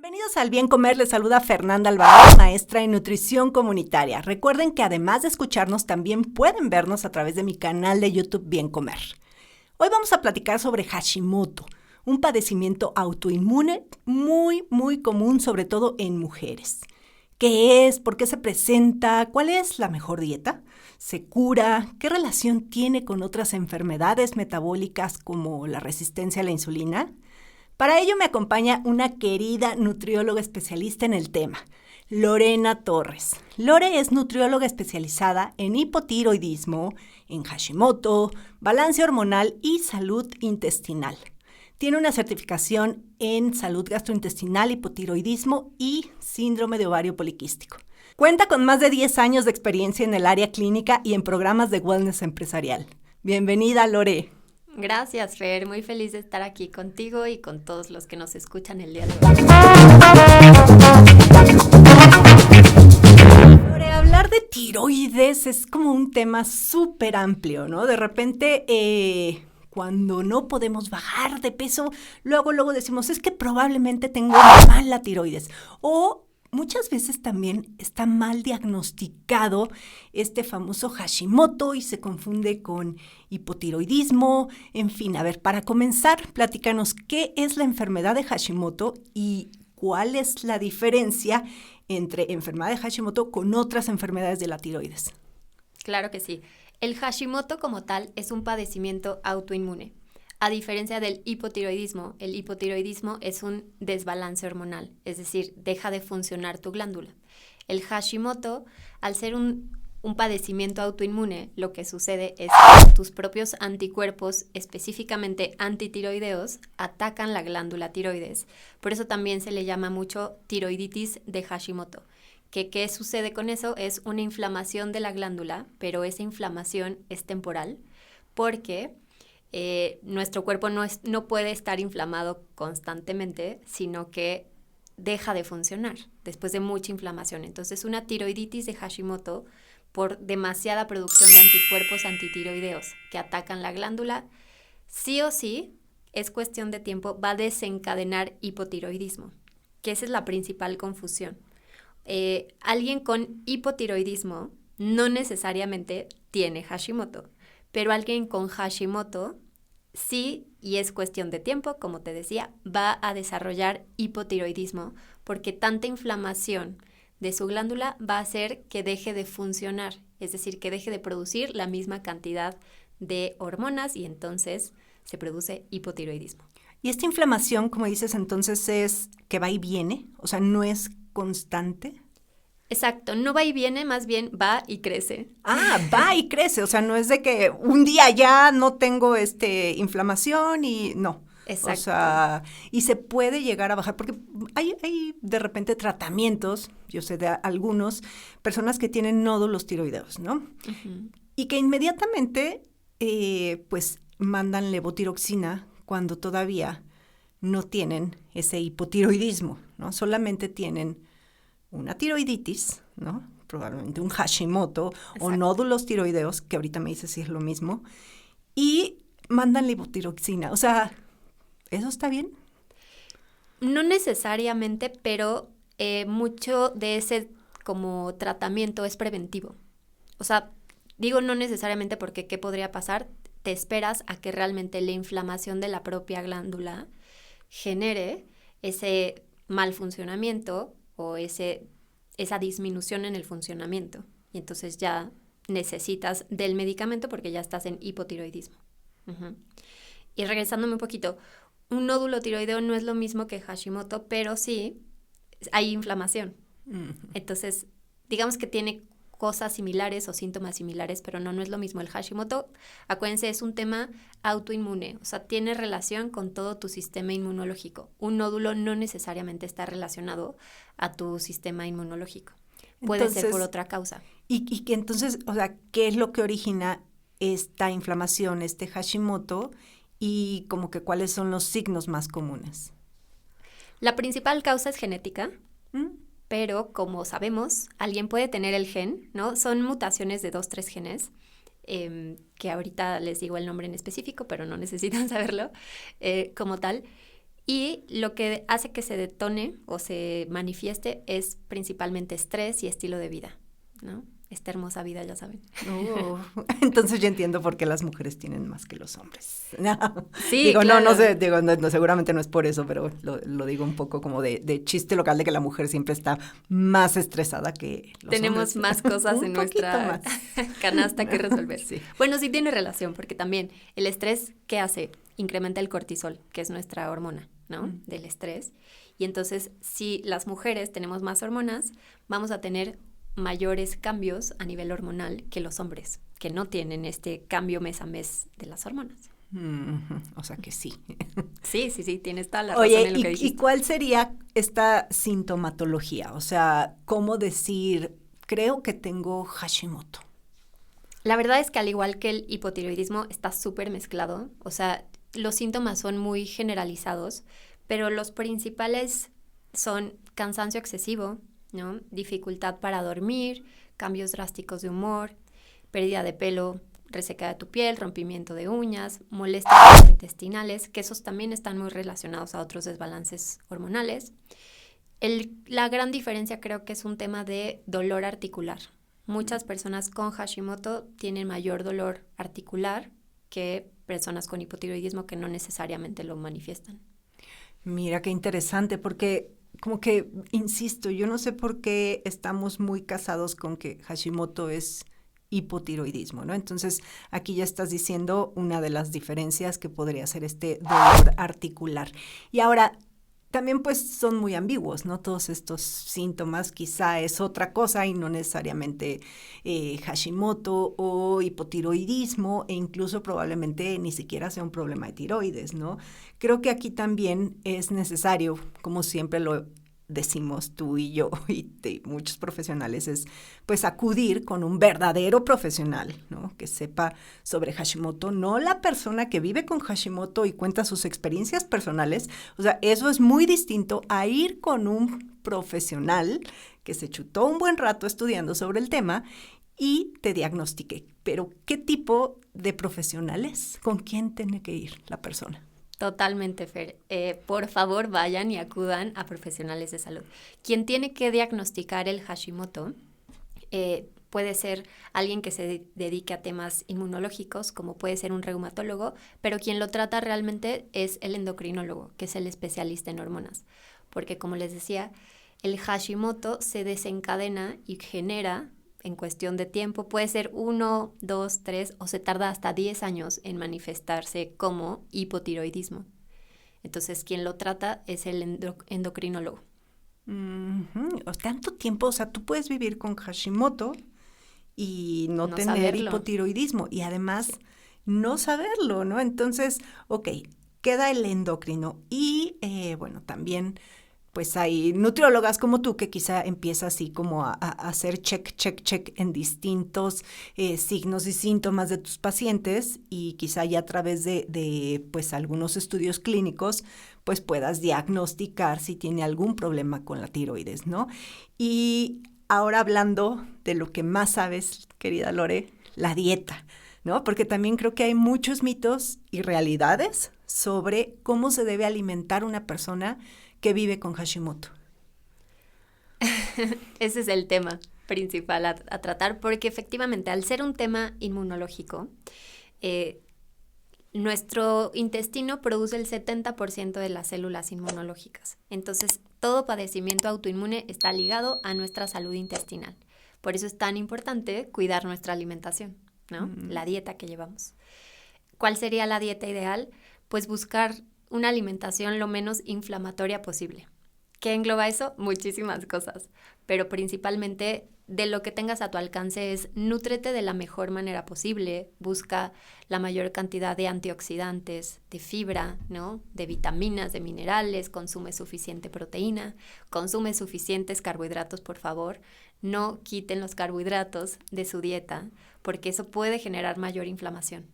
Bienvenidos al Bien Comer, les saluda Fernanda Alvarado, maestra en nutrición comunitaria. Recuerden que además de escucharnos, también pueden vernos a través de mi canal de YouTube Bien Comer. Hoy vamos a platicar sobre Hashimoto, un padecimiento autoinmune muy común, sobre todo en mujeres. ¿Qué es? ¿Por qué se presenta? ¿Cuál es la mejor dieta? ¿Se cura? ¿Qué relación tiene con otras enfermedades metabólicas como la resistencia a la insulina? Para ello me acompaña una querida nutrióloga especialista en el tema, Lorena Torres. Lore es nutrióloga especializada en hipotiroidismo, en Hashimoto, balance hormonal y salud intestinal. Tiene una certificación en salud gastrointestinal, hipotiroidismo y síndrome de ovario poliquístico. Cuenta con más de 10 años de experiencia en el área clínica y en programas de wellness empresarial. Bienvenida, Lore. Gracias, Fer. Muy feliz de estar aquí contigo y con todos los que nos escuchan el día de hoy. Lore, hablar de tiroides es como un tema súper amplio, ¿no? De repente, cuando no podemos bajar de peso, luego decimos, es que probablemente tengo mala tiroides. O muchas veces también está mal diagnosticado este famoso Hashimoto y se confunde con hipotiroidismo. En fin, a ver, para comenzar, platícanos qué es la enfermedad de Hashimoto y cuál es la diferencia entre enfermedad de Hashimoto con otras enfermedades de la tiroides. Claro que sí. El Hashimoto como tal es un padecimiento autoinmune. A diferencia del hipotiroidismo, el hipotiroidismo es un desbalance hormonal, es decir, deja de funcionar tu glándula. El Hashimoto, al ser un padecimiento autoinmune, lo que sucede es que tus propios anticuerpos, específicamente antitiroideos, atacan la glándula tiroides. Por eso también se le llama mucho tiroiditis de Hashimoto. ¿Qué sucede con eso? Es una inflamación de la glándula, pero esa inflamación es temporal porque nuestro cuerpo no puede estar inflamado constantemente, sino que deja de funcionar después de mucha inflamación. Entonces, una tiroiditis de Hashimoto por demasiada producción de anticuerpos antitiroideos que atacan la glándula, sí o sí, es cuestión de tiempo, va a desencadenar hipotiroidismo, que esa es la principal confusión. Alguien con hipotiroidismo no necesariamente tiene Hashimoto, pero alguien con Hashimoto sí, y es cuestión de tiempo, como te decía, va a desarrollar hipotiroidismo porque tanta inflamación de su glándula va a hacer que deje de funcionar, es decir, que deje de producir la misma cantidad de hormonas y entonces se produce hipotiroidismo. Y esta inflamación, como dices, entonces es que va y viene, o sea, no es constante. Exacto, no va y viene, más bien va y crece. Va y crece, o sea, no es de que un día ya no tengo inflamación y no. Exacto. O sea, y se puede llegar a bajar, porque hay de repente tratamientos, yo sé de algunos, personas que tienen nódulos tiroideos, ¿no? Uh-huh. Y que inmediatamente, pues, mandan levotiroxina cuando todavía no tienen ese hipotiroidismo, ¿no? Solamente tienen una tiroiditis, ¿no? Probablemente un Hashimoto. Exacto. O nódulos tiroideos, que ahorita me dices si es lo mismo, y mandan levotiroxina. O sea, ¿eso está bien? No necesariamente, pero mucho de ese como tratamiento es preventivo. O sea, digo no necesariamente porque ¿qué podría pasar? Te esperas a que realmente la inflamación de la propia glándula genere ese mal funcionamiento o esa disminución en el funcionamiento. Y entonces ya necesitas del medicamento porque ya estás en hipotiroidismo. Uh-huh. Y regresándome un poquito, un nódulo tiroideo no es lo mismo que Hashimoto, pero sí hay inflamación. Uh-huh. Entonces, digamos que tiene cosas similares o síntomas similares, pero no es lo mismo. El Hashimoto, acuérdense, es un tema autoinmune, o sea, tiene relación con todo tu sistema inmunológico. Un nódulo no necesariamente está relacionado a tu sistema inmunológico. Puede ser por otra causa. Y que entonces, o sea, ¿qué es lo que origina esta inflamación, este Hashimoto? Y como que cuáles son los signos más comunes. La principal causa es genética. Pero como sabemos, alguien puede tener el gen, ¿no? Son mutaciones de 2-3 genes, que ahorita les digo el nombre en específico, pero no necesitan saberlo como tal. Y lo que hace que se detone o se manifieste es principalmente estrés y estilo de vida, ¿no? Esta hermosa vida, ya saben. Entonces yo entiendo por qué las mujeres tienen más que los hombres. Sí, digo, claro. no sé, digo, no, seguramente no es por eso, pero lo digo un poco como de chiste local de que la mujer siempre está más estresada que los Tenemos hombres. más cosas en nuestra canasta que resolver. Sí. Bueno, sí tiene relación, porque también el estrés, ¿qué hace? Incrementa el cortisol, que es nuestra hormona, ¿no? Del estrés. Y entonces, si las mujeres tenemos más hormonas, vamos a tener mayores cambios a nivel hormonal que los hombres, que no tienen este cambio mes a mes de las hormonas. O sea que sí. Sí, tienes toda la razón Oye, en lo que dijiste. ¿y cuál sería esta sintomatología? O sea, ¿cómo decir, creo que tengo Hashimoto? La verdad es que al igual que el hipotiroidismo está súper mezclado, o sea, los síntomas son muy generalizados, pero los principales son cansancio excesivo, ¿no? Dificultad para dormir, cambios drásticos de humor, pérdida de pelo, reseca de tu piel, rompimiento de uñas, molestias intestinales, que esos también están muy relacionados a otros desbalances hormonales. La gran diferencia creo que es un tema de dolor articular. Muchas personas con Hashimoto tienen mayor dolor articular que personas con hipotiroidismo que no necesariamente lo manifiestan. Mira, qué interesante, porque como que, insisto, yo no sé por qué estamos muy casados con que Hashimoto es hipotiroidismo, ¿no? Entonces, aquí ya estás diciendo una de las diferencias que podría ser este dolor articular. Y ahora, también pues son muy ambiguos, ¿no? Todos estos síntomas quizá es otra cosa y no necesariamente Hashimoto o hipotiroidismo e incluso probablemente ni siquiera sea un problema de tiroides, ¿no? Creo que aquí también es necesario, como siempre lo decimos tú y yo y muchos profesionales, es pues acudir con un verdadero profesional, ¿no? Que sepa sobre Hashimoto, no la persona que vive con Hashimoto y cuenta sus experiencias personales. O sea, eso es muy distinto a ir con un profesional que se chutó un buen rato estudiando sobre el tema y te diagnostique. Pero, ¿qué tipo de profesional es? ¿Con quién tiene que ir la persona? Totalmente, Fer. Por favor, vayan y acudan a profesionales de salud. Quien tiene que diagnosticar el Hashimoto puede ser alguien que se dedique a temas inmunológicos, como puede ser un reumatólogo, pero quien lo trata realmente es el endocrinólogo, que es el especialista en hormonas. Porque, como les decía, el Hashimoto se desencadena y genera en cuestión de tiempo, puede ser 1, 2, 3 o se tarda hasta 10 años en manifestarse como hipotiroidismo. Entonces, quien lo trata es el endocrinólogo. Tanto tiempo, o sea, tú puedes vivir con Hashimoto y no tener saberlo. Hipotiroidismo y además no saberlo, ¿no? Entonces, ok, queda el endocrino y bueno, también pues hay nutriólogas como tú que quizá empieza así como a hacer check en distintos signos y síntomas de tus pacientes y quizá ya a través de pues algunos estudios clínicos pues puedas diagnosticar si tiene algún problema con la tiroides, ¿no? Y ahora hablando de lo que más sabes, querida Lore, la dieta, ¿no? Porque también creo que hay muchos mitos y realidades sobre cómo se debe alimentar una persona que vive con Hashimoto. Ese es el tema principal a tratar, porque efectivamente al ser un tema inmunológico, nuestro intestino produce el 70% de las células inmunológicas. Entonces, todo padecimiento autoinmune está ligado a nuestra salud intestinal. Por eso es tan importante cuidar nuestra alimentación, ¿no? La dieta que llevamos. ¿Cuál sería la dieta ideal? Pues buscar una alimentación lo menos inflamatoria posible. ¿Qué engloba eso? Muchísimas cosas, pero principalmente de lo que tengas a tu alcance es nútrete de la mejor manera posible, busca la mayor cantidad de antioxidantes, de fibra, ¿no? De vitaminas, de minerales, consume suficiente proteína, consume suficientes carbohidratos, por favor. No quiten los carbohidratos de su dieta, porque eso puede generar mayor inflamación.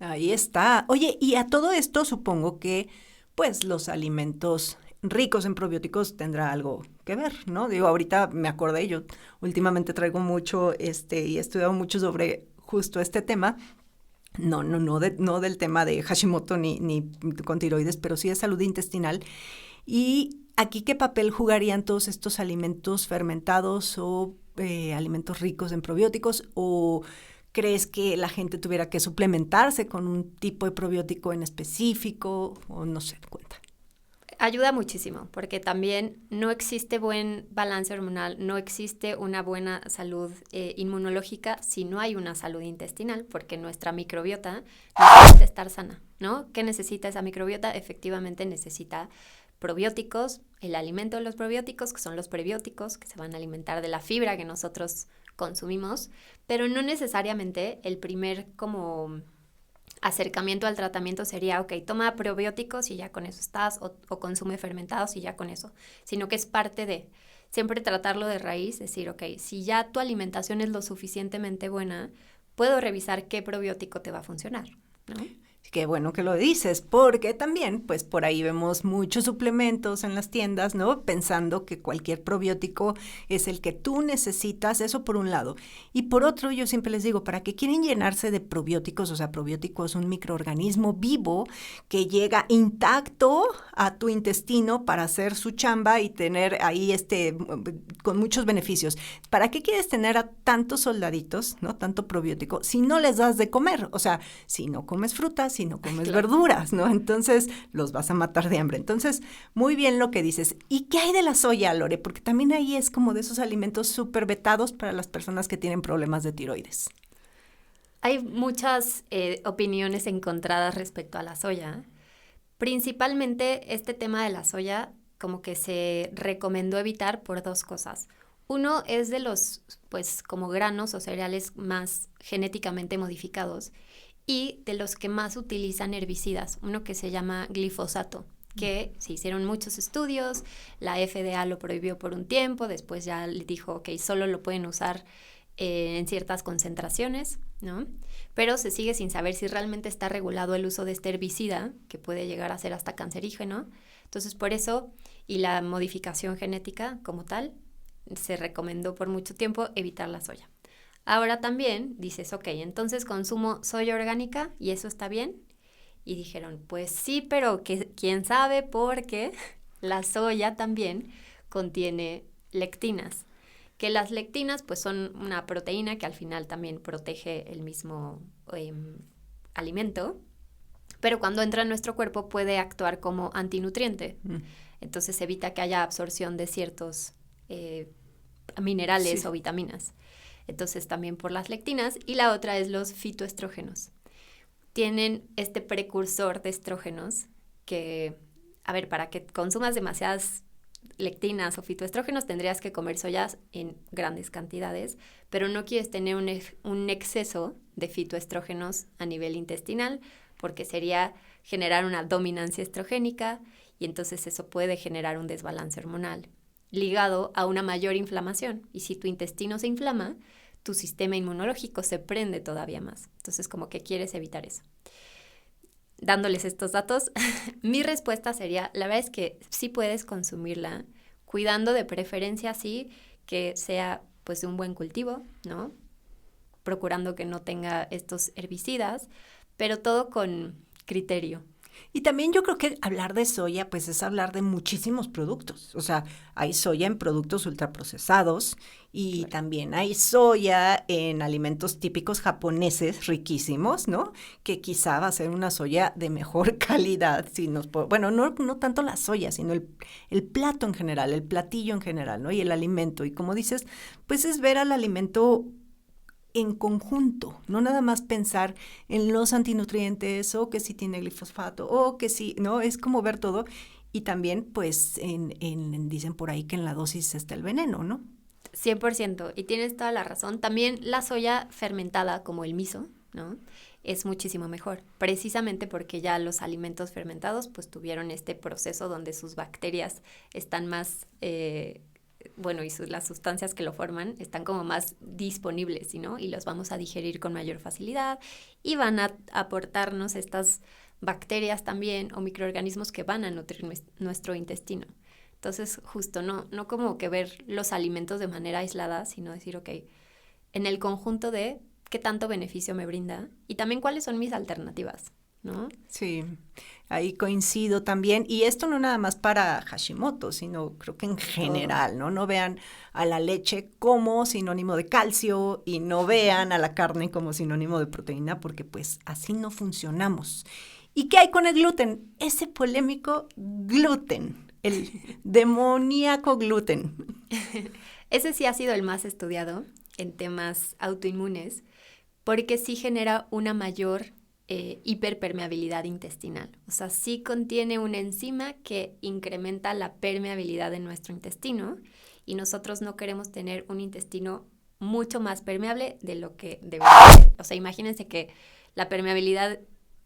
Ahí está. Oye, y a todo esto supongo que, pues, los alimentos ricos en probióticos tendrá algo que ver, ¿no? Digo, ahorita me acordé, yo últimamente traigo mucho, y he estudiado mucho sobre justo este tema, No del tema de Hashimoto ni con tiroides, pero sí de salud intestinal. Y aquí, ¿qué papel jugarían todos estos alimentos fermentados o alimentos ricos en probióticos? ¿O crees que la gente tuviera que suplementarse con un tipo de probiótico en específico? O no sé, cuenta. Ayuda muchísimo, porque también no existe buen balance hormonal, no existe una buena salud inmunológica si no hay una salud intestinal, porque nuestra microbiota necesita estar sana, ¿no? ¿Qué necesita esa microbiota? Efectivamente necesita probióticos, el alimento de los probióticos, que son los prebióticos, que se van a alimentar de la fibra que nosotros consumimos, pero no necesariamente el primer como acercamiento al tratamiento sería, ok, toma probióticos y ya con eso estás, o consume fermentados y ya con eso, sino que es parte de siempre tratarlo de raíz, decir, ok, si ya tu alimentación es lo suficientemente buena, puedo revisar qué probiótico te va a funcionar, ¿no? Qué bueno que lo dices, porque también, pues por ahí vemos muchos suplementos en las tiendas, ¿no? Pensando que cualquier probiótico es el que tú necesitas, eso por un lado. Y por otro, yo siempre les digo, ¿para qué quieren llenarse de probióticos? O sea, probiótico es un microorganismo vivo que llega intacto a tu intestino para hacer su chamba y tener ahí con muchos beneficios. ¿Para qué quieres tener a tantos soldaditos, ¿no? Tanto probiótico, si no les das de comer? O sea, si no comes frutas, si no comes Claro. verduras, ¿no? Entonces los vas a matar de hambre. Entonces, muy bien lo que dices. ¿Y qué hay de la soya, Lore? Porque también ahí es como de esos alimentos súper vetados para las personas que tienen problemas de tiroides. Hay muchas opiniones encontradas respecto a la soya. Principalmente este tema de la soya como que se recomendó evitar por dos cosas. Uno es de los, pues, como granos o cereales más genéticamente modificados y de los que más utilizan herbicidas, uno que se llama glifosato, que se hicieron muchos estudios, la FDA lo prohibió por un tiempo, después ya le dijo, ok, solo lo pueden usar en ciertas concentraciones, ¿no? Pero se sigue sin saber si realmente está regulado el uso de este herbicida, que puede llegar a ser hasta cancerígeno. Entonces, por eso, y la modificación genética como tal, se recomendó por mucho tiempo evitar la soya. Ahora también dices, ok, entonces consumo soya orgánica y eso está bien. Y dijeron, pues sí, pero quién sabe, porque la soya también contiene lectinas. Que las lectinas pues son una proteína que al final también protege el mismo alimento, pero cuando entra en nuestro cuerpo puede actuar como antinutriente. Entonces evita que haya absorción de ciertos minerales o vitaminas. Entonces también por las lectinas. Y la otra es los fitoestrógenos. Tienen este precursor de estrógenos que, a ver, para que consumas demasiadas lectinas o fitoestrógenos tendrías que comer soyas en grandes cantidades, pero no quieres tener un exceso de fitoestrógenos a nivel intestinal porque sería generar una dominancia estrogénica y entonces eso puede generar un desbalance hormonal ligado a una mayor inflamación. Y si tu intestino se inflama, tu sistema inmunológico se prende todavía más. Entonces, como que quieres evitar eso. Dándoles estos datos, mi respuesta sería, la verdad es que sí puedes consumirla, cuidando de preferencia, sí, que sea pues de un buen cultivo, ¿no? Procurando que no tenga estos herbicidas, pero todo con criterio. Y también yo creo que hablar de soya, pues es hablar de muchísimos productos. O sea, hay soya en productos ultraprocesados y también hay soya en alimentos típicos japoneses riquísimos, ¿no? Que quizá va a ser una soya de mejor calidad. Si bueno, no tanto la soya, sino el plato en general, el platillo en general, ¿no? Y el alimento. Y como dices, pues es ver al alimento en conjunto, no nada más pensar en los antinutrientes o que si tiene glifosato o que si, ¿no? Es como ver todo y también pues dicen por ahí que en la dosis está el veneno, ¿no? 100%, y tienes toda la razón. También la soya fermentada como el miso, ¿no? Es muchísimo mejor, precisamente porque ya los alimentos fermentados pues tuvieron este proceso donde sus bacterias están más y las sustancias que lo forman están como más disponibles, ¿no? Y los vamos a digerir con mayor facilidad y van a aportarnos estas bacterias también o microorganismos que van a nutrir nuestro intestino. Entonces, justo, no como que ver los alimentos de manera aislada, sino decir, ok, en el conjunto de qué tanto beneficio me brinda y también cuáles son mis alternativas, ¿no? Sí, ahí coincido también. Y esto no nada más para Hashimoto, sino creo que en general, ¿no? No vean a la leche como sinónimo de calcio y no vean a la carne como sinónimo de proteína, porque pues así no funcionamos. ¿Y qué hay con el gluten? Ese polémico gluten, el demoníaco gluten. Ese sí ha sido el más estudiado en temas autoinmunes porque sí genera una mayor hiperpermeabilidad intestinal. O sea, sí contiene una enzima que incrementa la permeabilidad de nuestro intestino y nosotros no queremos tener un intestino mucho más permeable de lo que debería ser. O sea, imagínense que la permeabilidad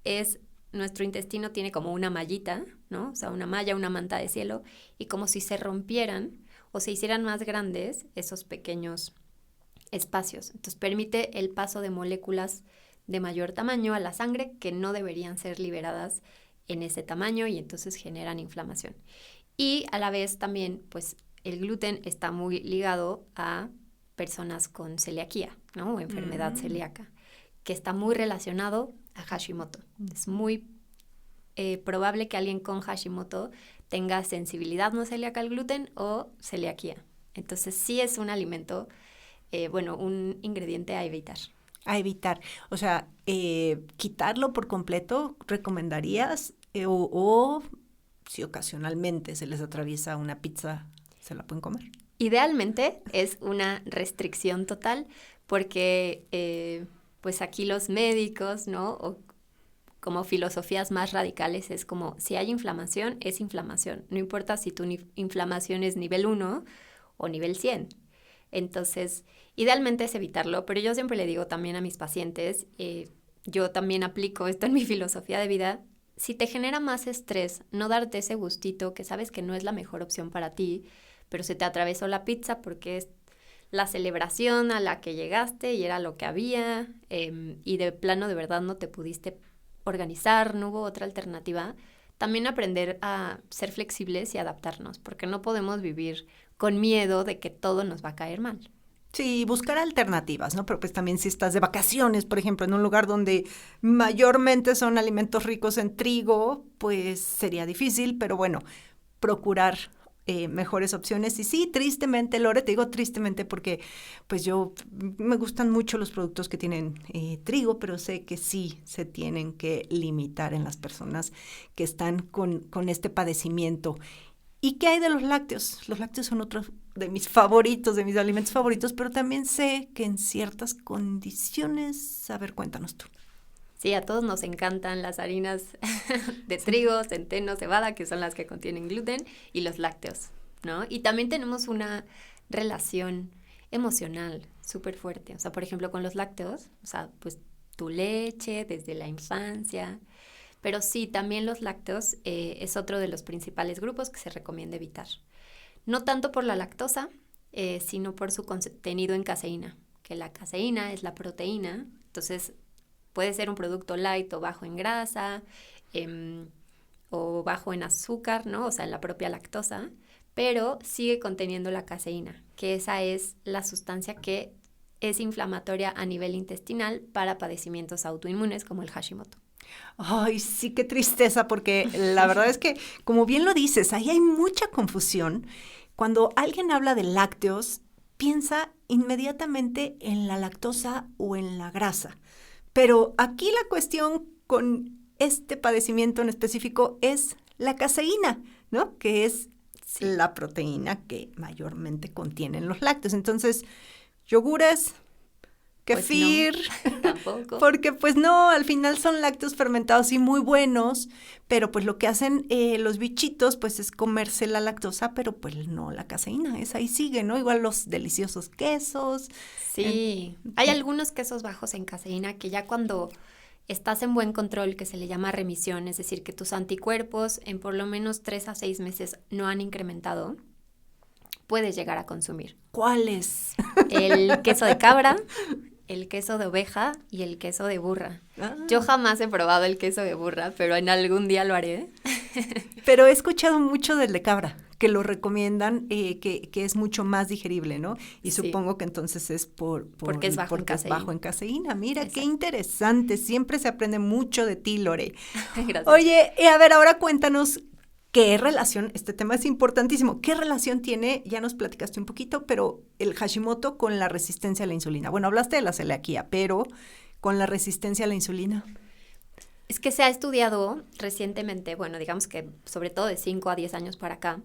es, nuestro intestino tiene como una mallita, ¿no? O sea, una malla, una manta de cielo, y como si se rompieran o se hicieran más grandes esos pequeños espacios. Entonces permite el paso de moléculas de mayor tamaño a la sangre que no deberían ser liberadas en ese tamaño y entonces generan inflamación. Y a la vez también, pues el gluten está muy ligado a personas con celiaquía, ¿no? O enfermedad celíaca, que está muy relacionado a Hashimoto. Es muy probable que alguien con Hashimoto tenga sensibilidad no celíaca al gluten o celiaquía. Entonces sí es un alimento, un ingrediente a evitar. A evitar. O sea, quitarlo por completo, ¿recomendarías? O si ocasionalmente se les atraviesa una pizza, ¿se la pueden comer? Idealmente es una restricción total porque pues aquí los médicos, ¿no? O como filosofías más radicales es como si hay inflamación, es inflamación. No importa si tu inflamación es nivel 1 o nivel 100. Entonces, idealmente es evitarlo, pero yo siempre le digo también a mis pacientes, yo también aplico esto en mi filosofía de vida, si te genera más estrés, no darte ese gustito que sabes que no es la mejor opción para ti, pero se te atravesó la pizza porque es la celebración a la que llegaste y era lo que había, y de plano de verdad no te pudiste organizar, no hubo otra alternativa. También aprender a ser flexibles y adaptarnos, porque no podemos vivir con miedo de que todo nos va a caer mal. Sí, buscar alternativas, ¿no? Pero pues también si estás de vacaciones, por ejemplo, en un lugar donde mayormente son alimentos ricos en trigo, pues sería difícil, pero bueno, procurar mejores opciones. Y sí, tristemente, Lore, te digo tristemente porque pues yo me gustan mucho los productos que tienen trigo, pero sé que sí se tienen que limitar en las personas que están con este padecimiento. ¿Y qué hay de los lácteos? Los lácteos son otro de mis favoritos, de mis alimentos favoritos, pero también sé que en ciertas condiciones, a ver, cuéntanos tú. Sí, a todos nos encantan las harinas de trigo, centeno, cebada, que son las que contienen gluten, y los lácteos, ¿no? Y también tenemos una relación emocional súper fuerte. O sea, por ejemplo, con los lácteos, o sea, pues tu leche desde la infancia. Pero sí, también los lácteos es otro de los principales grupos que se recomienda evitar. No tanto por la lactosa, sino por su contenido en caseína, que la caseína es la proteína, entonces puede ser un producto light o bajo en grasa o bajo en azúcar, ¿no? O sea, en la propia lactosa, pero sigue conteniendo la caseína, que esa es la sustancia que es inflamatoria a nivel intestinal para padecimientos autoinmunes como el Hashimoto. Ay, sí, qué tristeza, porque la verdad es que, como bien lo dices, ahí hay mucha confusión. Cuando alguien habla de lácteos, piensa inmediatamente en la lactosa o en la grasa. Pero aquí la cuestión con este padecimiento en específico es la caseína, ¿no? Que es la proteína que mayormente contienen los lácteos. Entonces, yogures, kefir, pues no, tampoco. Porque pues no, al final son lácteos fermentados y muy buenos, pero pues lo que hacen los bichitos pues es comerse la lactosa, pero pues no la caseína, esa ahí sigue, ¿no? Igual los deliciosos quesos. Sí, hay algunos quesos bajos en caseína que ya cuando estás en buen control, que se le llama remisión, es decir, que tus anticuerpos en por lo menos 3 a 6 meses no han incrementado, puedes llegar a consumir. ¿Cuáles? El queso de cabra, el queso de oveja y el queso de burra. Yo jamás he probado el queso de burra, pero en algún día lo haré. Pero he escuchado mucho del de cabra, que lo recomiendan, que es mucho más digerible, ¿no? Y Sí. supongo que entonces es Porque es bajo en caseína. bajo en caseína. Mira, Exacto. qué interesante. Siempre se aprende mucho de ti, Lore. Gracias. Oye, a ver, ahora cuéntanos qué relación, este tema es importantísimo, ¿qué relación tiene, ya nos platicaste un poquito, pero el Hashimoto con la resistencia a la insulina? Bueno, hablaste de la celiaquía, pero con la resistencia a la insulina. Es que se ha estudiado recientemente, bueno, digamos que sobre todo de 5 a 10 años para acá,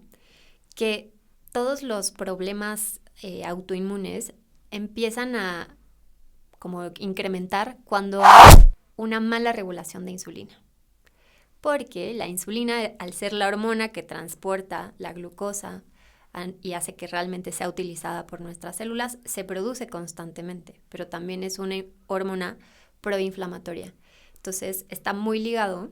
que todos los problemas autoinmunes empiezan a como incrementar cuando hay una mala regulación de insulina. Porque la insulina, al ser la hormona que transporta la glucosa y hace que realmente sea utilizada por nuestras células, se produce constantemente, pero también es una hormona proinflamatoria. Entonces, está muy ligado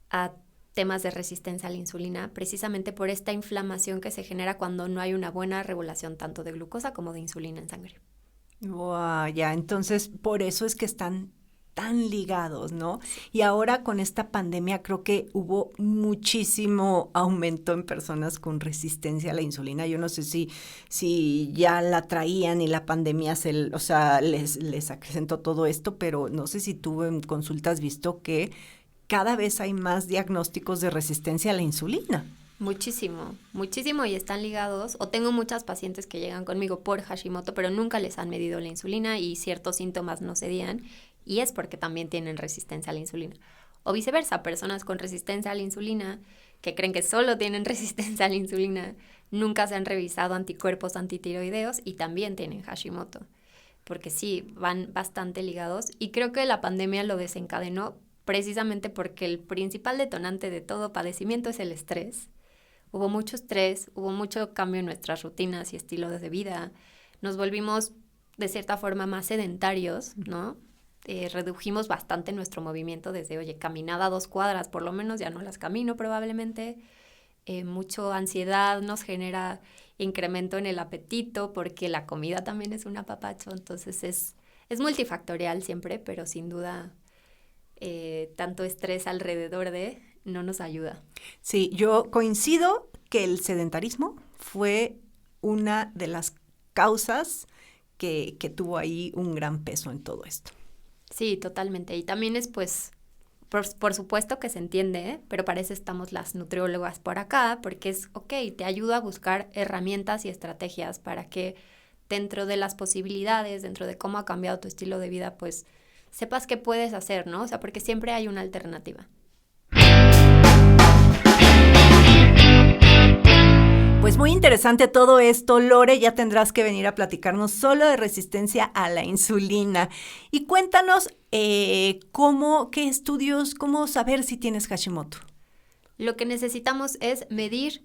a temas de resistencia a la insulina, precisamente por esta inflamación que se genera cuando no hay una buena regulación tanto de glucosa como de insulina en sangre. Wow, ya, entonces por eso es que están tan ligados, ¿no? Y ahora con esta pandemia creo que hubo muchísimo aumento en personas con resistencia a la insulina. Yo no sé si ya la traían y la pandemia les acrecentó todo esto, pero no sé si tú en consultas has visto que cada vez hay más diagnósticos de resistencia a la insulina. Muchísimo, muchísimo, y están ligados. O tengo muchas pacientes que llegan conmigo por Hashimoto, pero nunca les han medido la insulina y ciertos síntomas no se dan, y es porque también tienen resistencia a la insulina. O viceversa, personas con resistencia a la insulina que creen que solo tienen resistencia a la insulina, nunca se han revisado anticuerpos antitiroideos y también tienen Hashimoto, porque sí, van bastante ligados, y creo que la pandemia lo desencadenó precisamente porque el principal detonante de todo padecimiento es el estrés. Hubo mucho estrés, hubo mucho cambio en nuestras rutinas y estilos de vida. Nos volvimos, de cierta forma, más sedentarios, ¿no? Redujimos bastante nuestro movimiento desde, oye, caminada 2 cuadras, por lo menos ya no las camino probablemente. Mucho ansiedad nos genera incremento en el apetito porque la comida también es un apapacho. Entonces es multifactorial siempre, pero sin duda tanto estrés alrededor de no nos ayuda. Sí, yo coincido que el sedentarismo fue una de las causas que tuvo ahí un gran peso en todo esto. Sí, totalmente. Y también es, pues, por supuesto que se entiende, ¿eh? Pero para eso estamos las nutriólogas por acá, porque es, ok, te ayuda a buscar herramientas y estrategias para que dentro de las posibilidades, dentro de cómo ha cambiado tu estilo de vida, pues sepas qué puedes hacer, ¿no? O sea, porque siempre hay una alternativa. Pues muy interesante todo esto, Lore, ya tendrás que venir a platicarnos solo de resistencia a la insulina. Y cuéntanos qué estudios, cómo saber si tienes Hashimoto. Lo que necesitamos es medir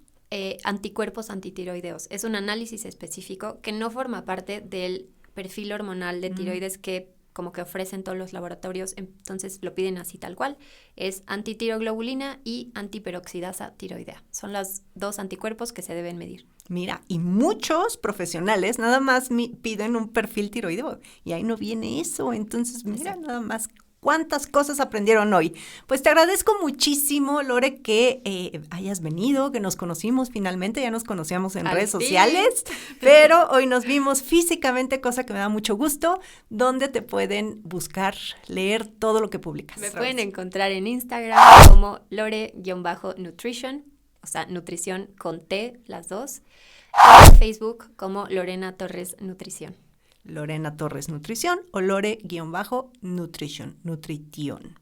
anticuerpos antitiroideos. Es un análisis específico que no forma parte del perfil hormonal de tiroides que como que ofrecen todos los laboratorios, entonces lo piden así tal cual. Es antitiroglobulina y antiperoxidasa tiroidea. Son los 2 anticuerpos que se deben medir. Mira, y muchos profesionales nada más piden un perfil tiroideo y ahí no viene eso. Entonces, mira, nada más cuántas cosas aprendieron hoy. Pues te agradezco muchísimo, Lore, que hayas venido, que nos conocimos finalmente, ya nos conocíamos en redes sociales, pero hoy nos vimos físicamente, cosa que me da mucho gusto. ¿Dónde te pueden buscar, leer todo lo que publicas? Me pueden encontrar en Instagram como lore-nutrition, o sea, nutrición con T, las 2, y en Facebook como Lorena Torres Nutrición. Lorena Torres Nutrición o Lore-Nutrition, Nutrition.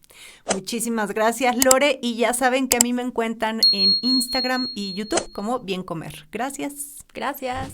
Muchísimas gracias, Lore, y ya saben que a mí me encuentran en Instagram y YouTube como Bien Comer. Gracias. Gracias.